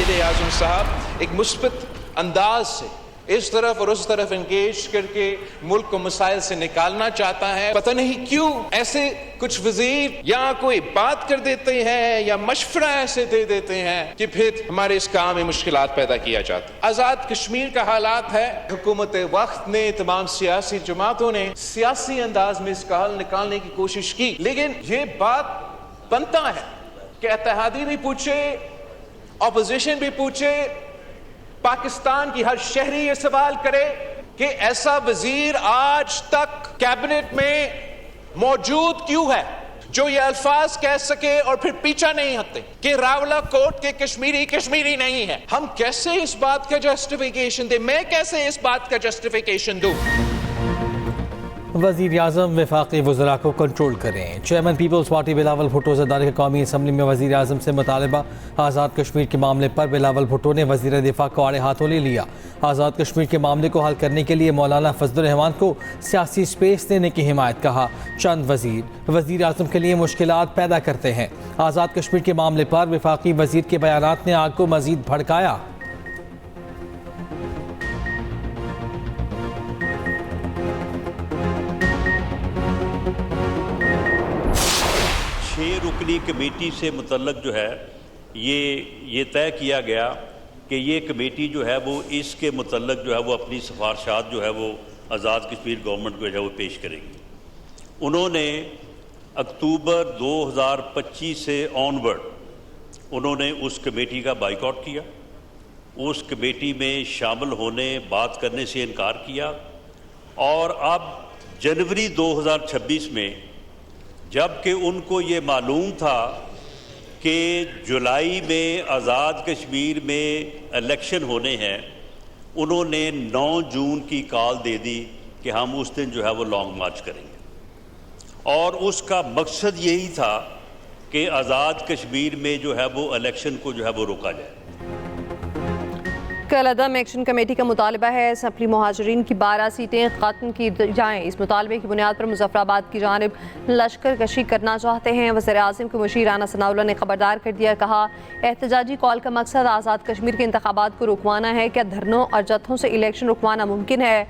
वज़ीर आज़म साहब एक मुस्बत अंदाज से इस तरफ और उस तरफ इंगेज करके मुल्क को मसाइल से निकालना चाहता है। पता नहीं क्यों ऐसे कुछ वजीर या कोई बात कर देते हैं या मशवरा ऐसे दे देते हैं कि फिर हमारे इस काम में मुश्किलात पैदा किया जाता है। आज़ाद कश्मीर का हालात है, हुकूमत वक्त ने, तमाम सियासी जमातों ने सियासी अंदाज में इसका हल निकालने की कोशिश की, लेकिन ये बात बनता है कि इत्तेहादी भी पूछे, ऑपोजिशन भी पूछे, पाकिस्तान की हर शहरी ये सवाल करे कि ऐसा वजीर आज तक कैबिनेट में मौजूद क्यों है जो ये अल्फाज कह सके और फिर पीछा नहीं हटते कि रावला कोट के कश्मीरी नहीं है। हम कैसे इस बात का जस्टिफिकेशन दें? मैं कैसे इस बात का जस्टिफिकेशन दूं? वज़ीर आज़म वफाकी वज़रा को कंट्रोल करें। चेयरमैन पीपल्स पार्टी बिलावल भुट्टो ज़रदारी कौमी असम्बली में वज़ीर आज़म से मुतालबा। आज़ाद कश्मीर के मामले पर बिलावल भुट्टो ने वज़ीर दिफा को आड़े हाथों ले लिया। आज़ाद कश्मीर के मामले को हल करने के लिए मौलाना फजलुर रहमान को सियासी स्पेस देने की हिमायत। कहा चंद वज़ीर आज़म के लिए मुश्किलात पैदा करते हैं। आज़ाद कश्मीर के मामले पर वफाकी वज़ीर के बयानात ने आग को मज़ीद भड़काया। 6 रुकनी कमेटी से मुतल्लक जो है ये तय किया गया कि ये कमेटी जो है वो इसके मुतल्लक जो है वो अपनी सिफारशात जो है वो आज़ाद कश्मीर गवर्नमेंट को जो है वो पेश करेगी। उन्होंने अक्टूबर 2025 से ऑनवर्ड उन्होंने उस कमेटी का बाइकआउट किया, उस कमेटी में शामिल होने बात करने से इनकार किया और अब जनवरी 2026 में जबकि उनको ये मालूम था कि जुलाई में आज़ाद कश्मीर में इलेक्शन होने हैं, उन्होंने 9 जून की कॉल दे दी कि हम उस दिन जो है वो लॉन्ग मार्च करेंगे और उसका मकसद यही था कि आज़ाद कश्मीर में जो है वो इलेक्शन को जो है वो रोका जाए। कल अदम एक्शन कमेटी का मुतालबा है असम्बली मुहाजिरीन की 12 सीटें ख़त्म की जाएँ। इस मुतालबे की बुनियाद पर मुजफ्फराबाद की जानिब लश्कर कशी करना चाहते हैं। वज़ीर आज़म के मुशीर राना सनाउल्लाह ने खबरदार कर दिया। कहा एहतजाजी कॉल का मकसद आज़ाद कश्मीर के इंतखाबात को रुकवाना है। क्या धरनों और जत्थों से इलेक्शन रुकवाना मुमकिन है?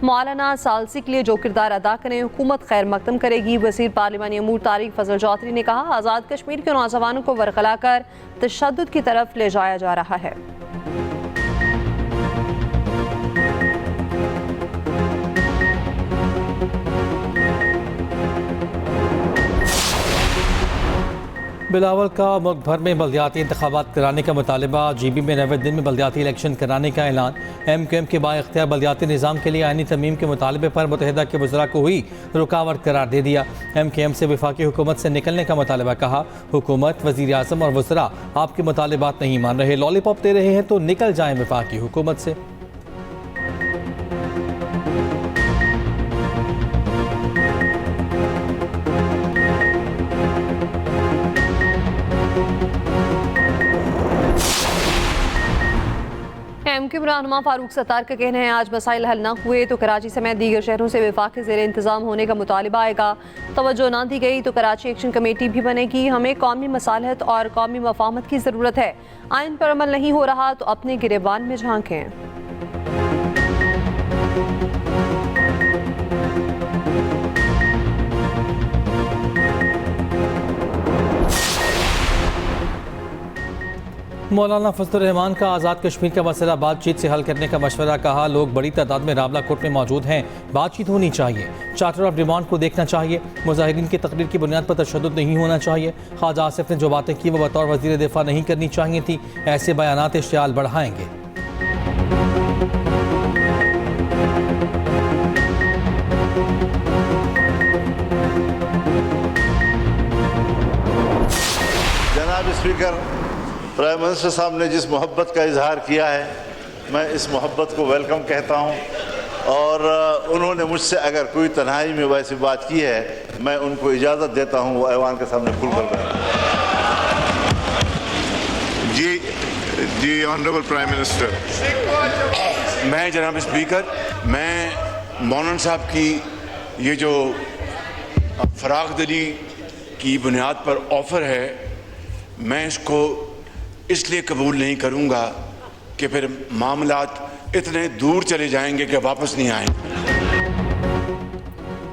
मौलाना सालसी के लिए जो किरदार अदा करें हुकूमत खैर मकदम करेगी। वज़ीर पार्लिमानी अमूर तारिक फजल चौधरी ने कहा आज़ाद कश्मीर के नौजवानों को वरगला कर तशद्दुद की तरफ ले जाया जा रहा है। बिलावल का मुल्क भर में बल्दियाती इंतखाबात कराने का मुतालबा। GB में 90 दिन में बल्दियाती इलेक्शन कराने का ऐलान। MQM के बाइख्तियार बल्दियाती निज़ाम के लिए आईनी तरमीम के मुतालबे पर मुत्तहिदा के वज़रा को हुई रुकावट करार दे दिया। MQM से वफाकी हुकूमत से निकलने का मुतालबा। कहा हुकूमत, वज़ीर आज़म और वज़रा आपके मुतालबात नहीं मान रहे, लॉलीपॉप दे रहे हैं तो निकल जाएँ वफाकी हुकूमत से। MQM रहनुमा फारूक सत्तार का कहना है आज मसाइल हल न हुए तो कराची समेत दीगर शहरों से वफाक ज़ेर इंतज़ाम होने का मुतालबा आएगा। तवज्जो न दी गई तो कराची एक्शन कमेटी भी बनेगी। हमें कौमी मसालहत और कौमी मफाहमत की ज़रूरत है। आइन पर अमल नहीं हो रहा तो अपने गिरेबान में झांकें। मौलाना फजलुर रहमान का आज़ाद कश्मीर का मसला बातचीत से हल करने का मशवरा। कहा लोग बड़ी तादाद में रावला कोट में मौजूद हैं, बातचीत होनी चाहिए। चार्टर ऑफ डिमांड को देखना चाहिए। मुजाहिरीन की तकरीर की बुनियाद पर तशद्दुद नहीं होना चाहिए। ख्वाजा आसिफ ने जो बातें की वो बतौर वज़ीर दिफा नहीं करनी चाहिए थी। ऐसे बयानात इश्तियाल बढ़ाएंगे। जनाब स्पीकर, प्राइम मिनिस्टर साहब ने जिस मोहब्बत का इजहार किया है मैं इस मोहब्बत को वेलकम कहता हूं और उन्होंने मुझसे अगर कोई तन्हाई में वैसी बात की है मैं उनको इजाज़त देता हूं वो ऐवान के सामने खुल कर बैठें। जी ऑनरेबल प्राइम मिनिस्टर, मैं जनाब स्पीकर, मैं मौलाना साहब की ये जो फराग दिली की बुनियाद पर ऑफ़र है मैं इसको इसलिए कबूल नहीं करूँगा कि फिर मामलात इतने दूर चले जाएंगे कि वापस नहीं आएंगे।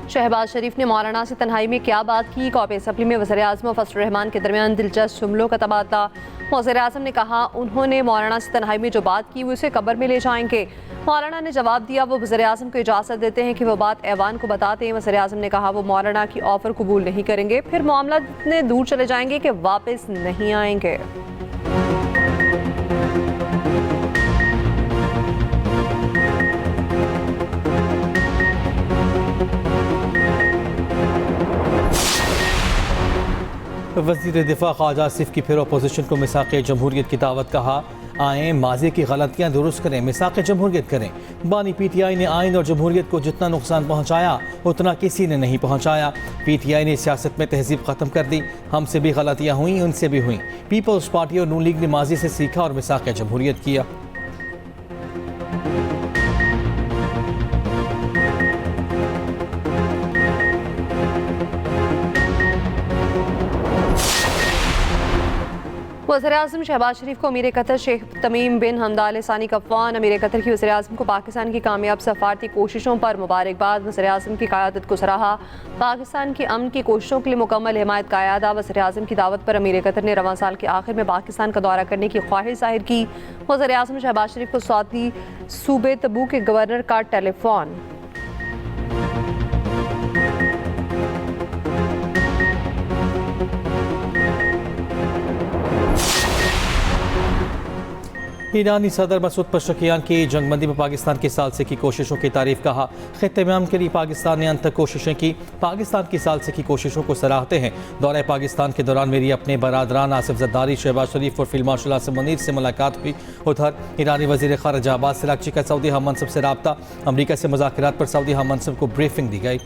शहबाज शरीफ ने मौलाना से तन्हाई में क्या बात की? कौमी असम्बली में वज़ीर-ए-आज़म और फजल रहमान के दरमियान दिलचस्प जुमलों का तबादला। वज़ीर-ए-आज़म ने कहा उन्होंने मौलाना से तन्हाई में जो बात की वो उसे कब्र में ले जाएंगे। मौलाना ने जवाब दिया वो वज़ीर-ए-आज़म को इजाज़त देते हैं कि वो बात ऐवान को बताते हैं। वज़ीर-ए-आज़म ने कहा वो मौलाना की ऑफ़र कबूल नहीं करेंगे, फिर मामला इतने दूर चले जाएंगे कि वापस नहीं आएंगे। वज़ीर दिफा ख्वाजा आसिफ की फिर अपोजिशन को मिसाक़ जमहूरियत की दावत। कहा आएँ माजी की गलतियाँ दुरुस्त करें, मिसाक़ जमहूरियत करें। बानी PTI ने आइन और जमहूरियत को जितना नुकसान पहुँचाया उतना किसी ने नहीं पहुँचाया। PTI ने सियासत में तहजीब ख़त्म कर दी। हमसे भी गलतियाँ हुई, उनसे भी हुई। पीपल्स पार्टी और नून लीग ने माजी से सीखा और मिसाक़ जमहूरियत किया। वज़ीर-ए-आज़म शहबाज शरीफ को अमीर कतर शेख तमीम बिन हमद अल सानी का फ़ोन। अमीर कतर की वज़ीर-ए-आज़म को पाकिस्तान की कामयाब सफारती कोशिशों पर मुबारकबाद। वज़ीर-ए-आज़म की क़यादत को सराहा। पाकिस्तान की अमन की कोशिशों के लिए मुकम्मल हिमायत का अयादा। वज़ीर-ए-आज़म की दावत पर अमीर कतर ने रवां साल के आखिर में पाकिस्तान का दौरा करने की ख्वाहिश ज़ाहिर की। वज़ीर-ए-आज़म शहबाज शरीफ को सऊदी सूबे तबूक के गवर्नर का टेलीफोन। ईरानी सदर मसूद पशकियान की जंगबंदी में पाकिस्तान की सालसे की कोशिशों की तारीफ। कहा खित्ते में अमन के लिए पाकिस्तान ने अंत तक कोशिशें की। पाकिस्तान की सालसे की कोशिशों को सराहते हैं। दौरे पाकिस्तान के दौरान मेरी अपने बरादरान आसिफ जरदारी, शहबाज शरीफ और फील्ड मार्शल आसिम मुनीर से मुलाकात हुई। उधर ईरानी वज़ीर ख़ारिजा अब्बास अराग़ची का सऊदी हम मनसब से रब्ता। अमरीका से मुज़ाकरात पर सऊदी हम मनसब को ब्रीफिंग दी गई।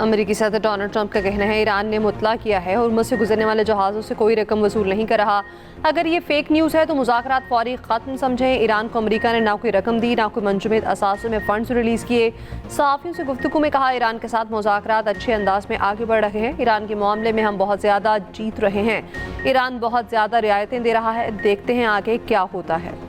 अमेरिकी सदर डोनाल्ड ट्रंप का कहना है ईरान ने मुतला किया है और मुझसे गुजरने वाले जहाज़ों से कोई रकम वसूल नहीं कर रहा। अगर ये फेक न्यूज़ है तो मुज़ाकरात फौरी ख़त्म समझें। ईरान को अमेरिका ने ना कोई रकम दी, ना कोई मंजूमेद असासों में फ़ंड्स रिलीज़ किए। सहाफ़ियों से गुफ्तगू में कहा ईरान के साथ मुज़ाकरात अच्छे अंदाज में आगे बढ़ रहे हैं। ईरान के मामले में हम बहुत ज़्यादा जीत रहे हैं। ईरान बहुत ज़्यादा रियायतें दे रहा है, देखते हैं आगे क्या होता है।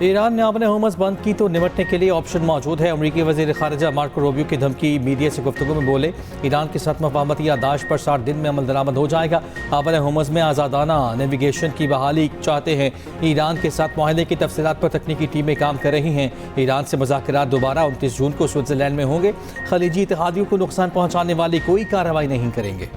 ईरान ने आपने हुमस बंद की तो निपटने के लिए ऑप्शन मौजूद है। अमरीकी वज़ीर ख़ारिजा मार्को रूबियो की धमकी। मीडिया से गुफ्तगू में बोले ईरान के साथ मफाहमती यादाश्त पर 60 दिन में अमल दरामद हो जाएगा। आपने हुमस में आज़ादाना नेविगेशन की बहाली चाहते हैं। ईरान के साथ माहदे की तफसीलात पर तकनीकी टीमें काम कर रही हैं। ईरान से मुज़ाकरात दोबारा 29 जून को स्विट्ज़रलैंड में होंगे। खलीजी इत्तेहादियों को नुकसान पहुँचाने वाली कोई कार्रवाई नहीं करेंगे।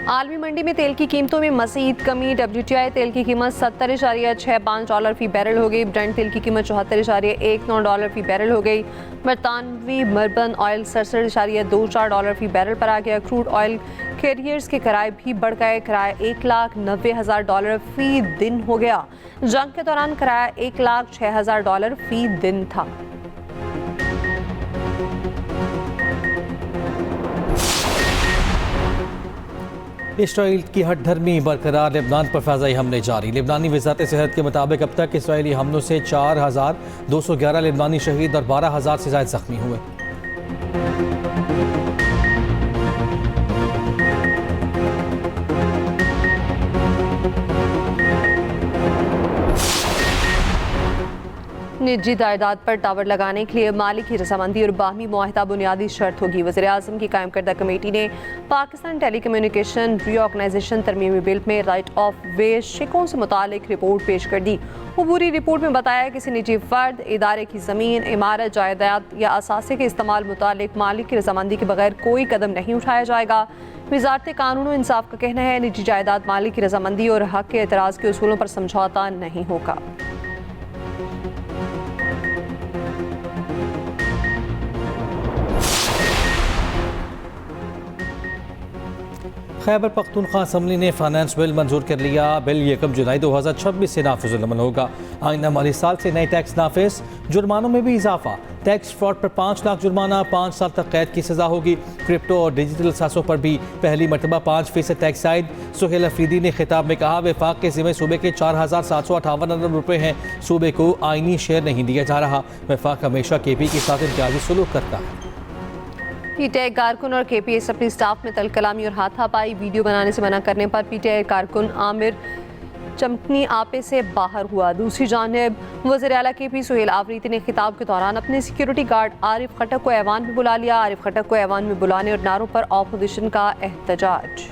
आलमी मंडी में तेल की कीमतों में मज़ीद कमी। WTI तेल की कीमत $70.65 फ़ी बैरल हो गई। ब्रेंट तेल की कीमत $74.19 फ़ी बैरल हो गई। बरतानवी मर्बन ऑयल $67.24 फ़ी बैरल पर आ गया। क्रूड ऑयल कैरियर्स के किराए भी बढ़ गए। किराया $1,90,000 फ़ी दिन हो गया। जंग के दौरान किराया $1,06,000 फ़ी दिन था। इसराइल की हठधर्मी बरकरार। लेबनान पर फ़िज़ाई हमले जारी। लेबनानी वज़ारत सेहत के मुताबिक अब तक इसराइली हमलों से 4,211 लेबनानी शहीद और 12,000 से ज़ायद ज़ख्मी हुए। निजी जायदाद पर टावर लगाने के लिए माली की रजामंदी और बाहमी मुआहिदा बुनियादी शर्त होगी। वज़ीर-ए-आज़म की कायम करदा कमेटी ने पाकिस्तान टेलीकम्युनिकेशन रीऑर्गेनाइजेशन तरमीमी बिल में राइट ऑफ वे शिकों से मुतालिक रिपोर्ट पेश कर दी। अबूरी रिपोर्ट में बताया किसी निजी फ़र्द, इदारे की ज़मीन, इमारत, जायदाद या असासे के इस्तेमाल मुतालिक माली की रजामंदी के बगैर कोई कदम नहीं उठाया जाएगा। वज़ारत कानून और इंसाफ का कहना है निजी जायदाद, माली की रजामंदी और हक़ के एतराज़ के उसूलों पर समझौता नहीं होगा। खैबर पख्तूनख्वा असम्बली ने फाइनेंस बिल मंजूर कर लिया। बिल 1 जुलाई 2026 से नाफिज़ुल अमल होगा। आइंदा माली साल से नए टैक्स नाफिज, जुर्मानों में भी इजाफा। टैक्स फ्रॉड पर 5 लाख जुर्माना, 5 साल तक कैद की सजा होगी। क्रिप्टो और डिजिटल असासों पर भी पहली मरतबा 5% टैक्स आयद। सुहेल अफरीदी ने खिताब में कहा, वफाक के ज़िम्मे सूबे के 4758 अरब रुपये हैं। सूबे को आइनी शेयर नहीं दिया जा रहा। वफाक हमेशा KP के साथ इम्तियाजी सलूक करता है। PTI कारकुन और KPS अपनी स्टाफ में तलकलामी और हाथापाई, वीडियो बनाने से मना करने पर PTI कारकुन आमिर चमकनी आपे से बाहर हुआ। दूसरी जानिब वज़ीर आला KP सुहेल आफरीदी ने खिताब के दौरान अपने सिक्योरिटी गार्ड आरिफ खटक को ऐवान में बुला लिया। आरिफ खटक को ऐवान में बुलाने और नारों पर ऑपोजिशन का एहतजाज।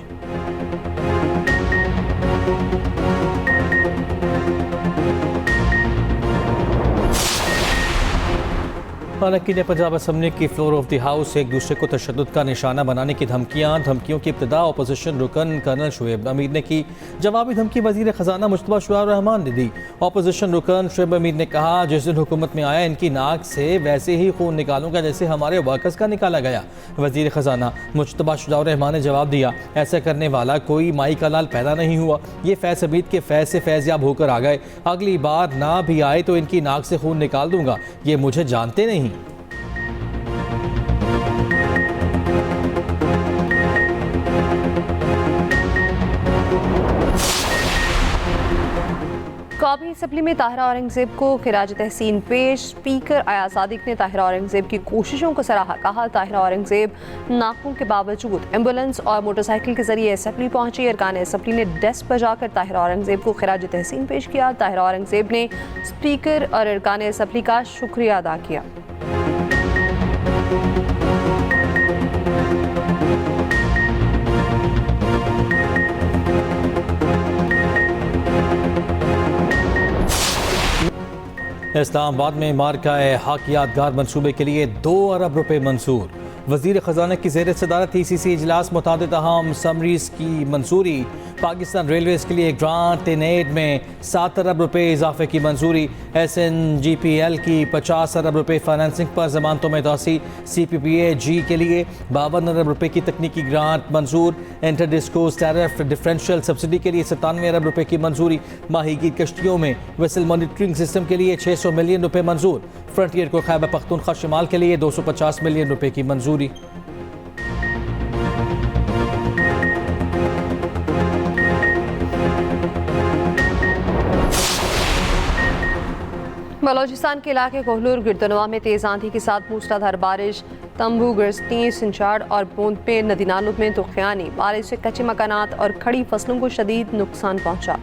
हालांकि ने पंजाब असम्बली की फ्लोर ऑफ द हाउस एक दूसरे को तशद्दुद का निशाना बनाने की धमकियों की इब्तिदा अपोजिशन रुकन कर्नल शुएब अमीर ने की। जवाबी धमकी वजीर खजाना मुश्तबा शुआर रहमान ने दी। अपोजिशन रुकन शुएब अमीर ने कहा, जिस दिन हुकूमत में आया इनकी नाक से वैसे ही खून निकालूंगा जैसे हमारे वर्कर्स का निकाला गया। वजीर खजाना मुश्तबा शुआर रहमान ने जवाब दिया, ऐसा करने वाला कोई माई का लाल पैदा नहीं हुआ। ये फैज़ हमीद के फैज़ से फैज़याब होकर आ गए। अगली बार ना भी आए तो इनकी नाक से खून निकाल दूंगा। ये मुझे जानते नहीं। कौमी असम्बली में ताहिरा औरंगजेब को खिराज तहसीन पेश। स्पीकर अयाज सादिक ने ताहिरा औरंगजेब की कोशिशों को सराहा। कहा, ताहिरा औरंगजेब नाकों के बावजूद एम्बुलेंस और मोटरसाइकिल के जरिए असम्बली पहुंची। अरकान असम्बली ने डेस्क पर जाकर ताहिरा औरंगजेब को खिराज तहसीन पेश किया। ताहिरा औरंगजेब ने स्पीकर और अरकान असम्बली का शुक्रिया अदा किया। इस्लामाबाद में मार्का-ए हक यादगार मनसूबे के लिए 2 अरब रुपये मंजूर। वजीर खजाना की ज़ेर सदारत ECC इजलास मुतादिद अहम समरीज की मंजूरी। पाकिस्तान रेलवेज़ के लिए ग्रांट इन एड में 7 अरब रुपये इजाफे की मंजूरी। SNGPL की 50 अरब रुपये फाइनेंसिंग पर जमानतों में तोसी। CPPA-G के लिए 52 अरब रुपये की तकनीकी ग्रांट मंजूर। Inter discourse tariff differential subsidy के लिए 97 अरब रुपये की मंजूरी। माहीगीर कश्तियों में वेसल मॉनिटरिंग सिस्टम के लिए 600 मिलियन रुपये मंजूर। फ्रंटियर को खैबर पख्तूनख्वा शिमाल के लिए 250 मिलियन रुपये की मंजूरी। बलोचिस्तान के इलाके कोहलूर गिरदनवा में तेज़ आंधी के साथ मूसलाधार बारिश। तंबू, गरस्ती, सिंचाड़ और बूंद पे नदी नालों में तुखयानी। बारिश से कच्चे मकानात और खड़ी फसलों को शदीद नुकसान पहुंचा।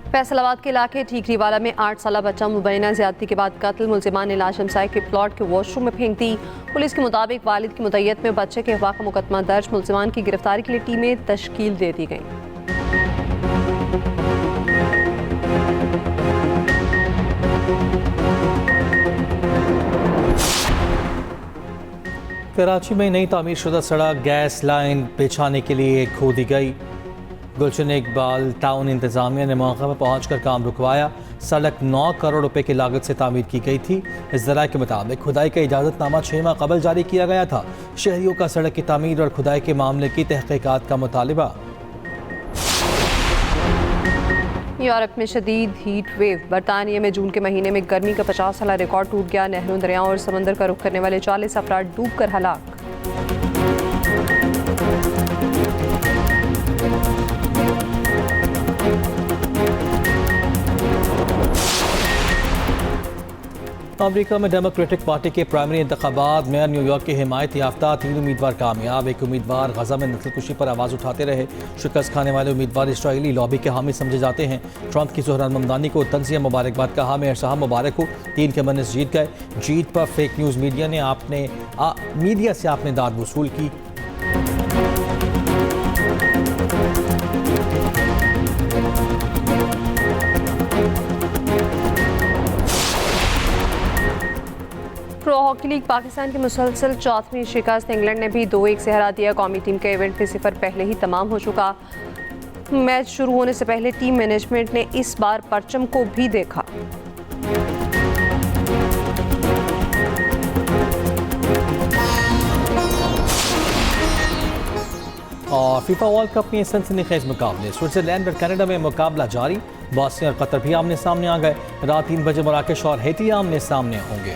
फैसलाबाद के इलाके ठीकरीवाला में 8 साला बच्चा मुबैना ज्यादती के बाद कत्ल। मुलजिमान ने लाश हमसाये के प्लॉट के वॉशरूम में फेंक दी। पुलिस के मुताबिक वालिद की मुतय्यत में बच्चे के अगवा का मुकदमा दर्ज। मुलजिमान की गिरफ्तारी के लिए टीमें तश्कील दे दी गई। कराची में नई तामीर शुदा सड़क गैस लाइन बिछाने के लिए खोदी गई। गुलशन इकबाल टाउन इंतजामिया ने मौके पर पहुंचकर काम रुकवाया। सड़क 9 करोड़ रुपए की लागत से तामीर की गई थी। इस ज़राए के मुताबिक खुदाई का इजाज़तनामा 6 माह कबल जारी किया गया था। शहरियों का सड़क की तामीर और खुदाई के मामले की तहकीकात का मुतालिबा। यूरोप में शदीद हीट वेव। बरतानिया में जून के महीने में गर्मी का 50 साला रिकॉर्ड टूट गया। नहरों, दरियाओं और समंदर का रुख करने वाले 40 अफराद डूबकर हलाक। अमेरिका में डेमोक्रेटिक पार्टी के प्राइमरी इंतखाबात में न्यूयॉर्क की हिमायत याफ्ता 3 उम्मीदवार कामयाब। एक उम्मीदवार गजा में नस्लकुशी पर आवाज़ उठाते रहे। शिकस्त खाने वाले उम्मीदवार इसराइली लॉबी के हामी समझे जाते हैं। ट्रंप की ज़ोहरान ममदानी को तंज़िया मुबारकबाद कहा, मेयर साहब मुबारक हो, 3 के मनस जीत गए। जीत पर फेक न्यूज़ मीडिया से आपने दाद वसूल की। प्रो हॉकी लीग पाकिस्तान की मुसलसल 4वीं शिकस्त। इंग्लैंड ने भी 2-1 से हरा दिया। कौमी टीम का इवेंट पे 0 पहले ही तमाम हो चुका। मैच शुरू होने से पहले टीम मैनेजमेंट ने इस बार परचम को भी देखा। और फीफा वर्ल्ड कप में सनसनीखेज मुकाबले, स्विट्जरलैंड और कनाडा में मुकाबला जारी। बॉस्निया और कतर भी आमने सामने आ गए। रात 3 बजे मराकेश और हैती आमने सामने होंगे।